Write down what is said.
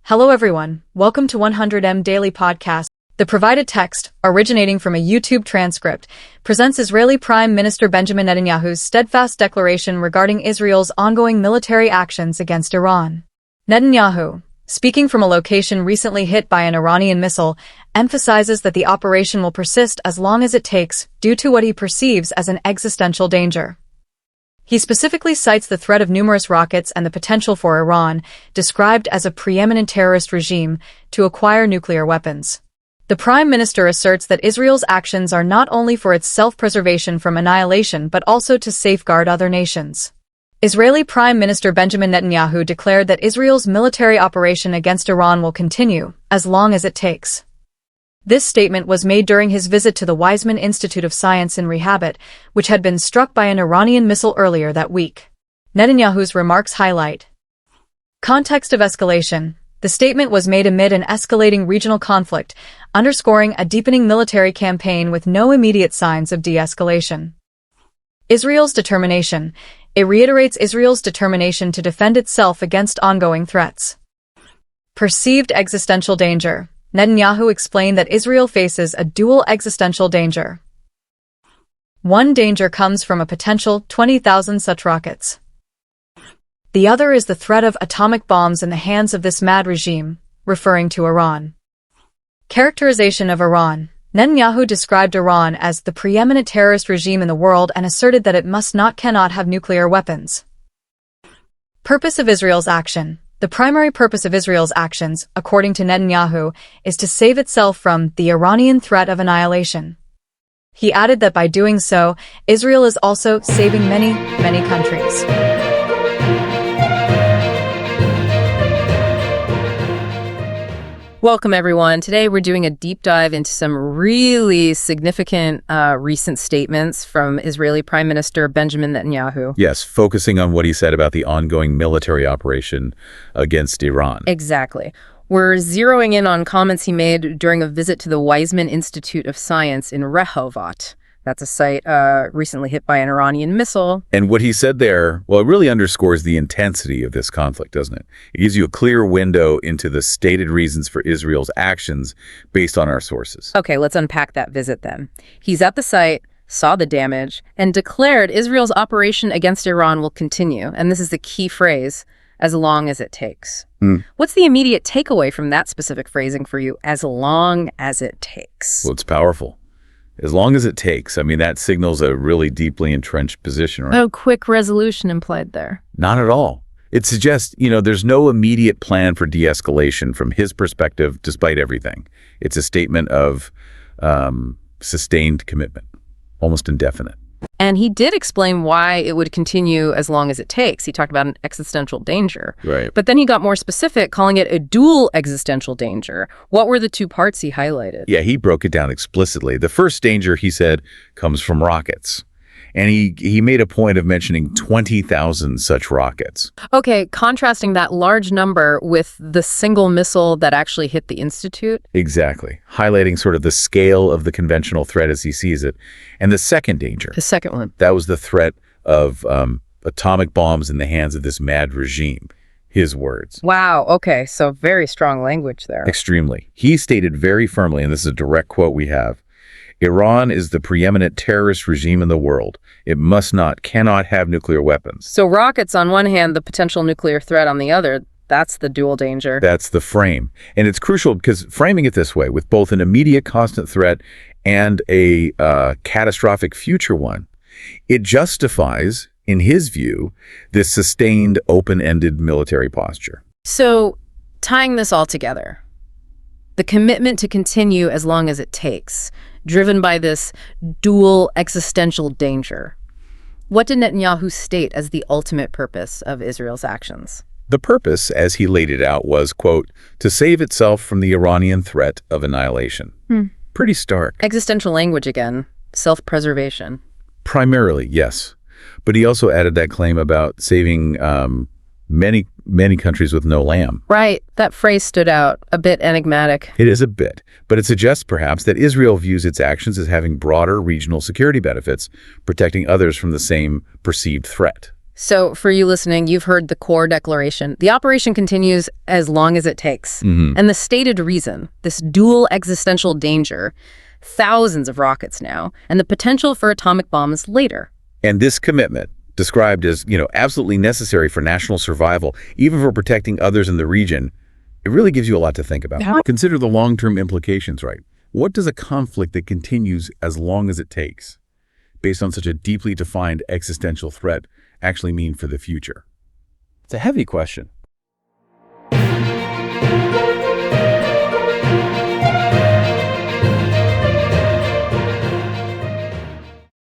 Hello everyone, welcome to 100M Daily Podcast. The provided text, originating from a YouTube transcript, presents Israeli Prime Minister Benjamin Netanyahu's steadfast declaration regarding Israel's ongoing military actions against Iran. Netanyahu, speaking from a location recently hit by an Iranian missile, emphasizes that the operation will persist as long as it takes, due to what he perceives as an existential danger. He specifically cites the threat of numerous rockets and the potential for Iran, described as a preeminent terrorist regime, to acquire nuclear weapons. The Prime Minister asserts that Israel's actions are not only for its self-preservation from annihilation but also to safeguard other nations. Israeli Prime Minister Benjamin Netanyahu declared that Israel's military operation against Iran will continue, as long as it takes. This statement was made during his visit to the Weizmann Institute of Science in Rehabit, which had been struck by an Iranian missile earlier that week. Netanyahu's remarks highlight context of escalation. The statement was made amid an escalating regional conflict, underscoring a deepening military campaign with no immediate signs of de-escalation. Israel's determination. It reiterates Israel's determination to defend itself against ongoing threats. Perceived existential danger. Netanyahu explained that Israel faces a dual existential danger. One danger comes from a potential 20,000 such rockets. The other is the threat of atomic bombs in the hands of this mad regime, referring to Iran. Characterization of Iran. Netanyahu described Iran as the preeminent terrorist regime in the world and asserted that it cannot have nuclear weapons. Purpose of Israel's action. The primary purpose of Israel's actions, according to Netanyahu, is to save itself from the Iranian threat of annihilation. He added that by doing so, Israel is also saving many countries. Welcome, everyone. Today, we're doing a deep dive into some really significant recent statements from Israeli Prime Minister Benjamin Netanyahu. Yes, focusing on what he said about the ongoing military operation against Iran. Exactly. We're zeroing in on comments he made during a visit to the Weizmann Institute of Science in Rehovot. That's a site recently hit by an Iranian missile. And what he said there, well, it really underscores the intensity of this conflict, doesn't it? It gives you a clear window into the stated reasons for Israel's actions based on our sources. Okay, let's unpack that visit then. He's at the site, saw the damage, and declared Israel's operation against Iran will continue. And this is the key phrase, as long as it takes. What's the immediate takeaway from that specific phrasing for you, as long as it takes? Well, it's powerful. As long as it takes. I mean, that signals a really deeply entrenched position, right? No quick resolution implied there. Not at all. It suggests, there's no immediate plan for de-escalation from his perspective, despite everything. It's a statement of sustained commitment, almost indefinite. And he did explain why it would continue as long as it takes. He talked about an existential danger. Right. But then he got more specific, calling it a dual existential danger. What were the two parts he highlighted? Yeah, he broke it down explicitly. The first danger, he said, comes from rockets. And he made a point of mentioning 20,000 such rockets. Okay, contrasting that large number with the single missile that actually hit the Institute? Exactly. Highlighting sort of the scale of the conventional threat as he sees it. And the second danger. The second one. That was the threat of atomic bombs in the hands of this mad regime. His words. Wow, okay, so very strong language there. Extremely. He stated very firmly, and this is a direct quote we have, Iran is the preeminent terrorist regime in the world. It cannot have nuclear weapons. So rockets on one hand, the potential nuclear threat on the other, that's the dual danger. That's the frame. And it's crucial because framing it this way, with both an immediate constant threat and a catastrophic future one, it justifies, in his view, this sustained, open-ended military posture. So tying this all together, the commitment to continue as long as it takes, driven by this dual existential danger. What did Netanyahu state as the ultimate purpose of Israel's actions? The purpose, as he laid it out, was, quote, to save itself from the Iranian threat of annihilation. Pretty stark. Existential language again. Self-preservation. Primarily, yes. But he also added that claim about saving many countries with no lamb. Right. That phrase stood out, a bit enigmatic. It is a bit, but it suggests perhaps that Israel views its actions as having broader regional security benefits, protecting others from the same perceived threat. So for you listening, you've heard the core declaration. The operation continues as long as it takes. And the stated reason, this dual existential danger, thousands of rockets now, and the potential for atomic bombs later. And this commitment, described as, absolutely necessary for national survival, even for protecting others in the region, it really gives you a lot to think about. Consider the long-term implications, right? What does a conflict that continues as long as it takes, based on such a deeply defined existential threat, actually mean for the future? It's a heavy question.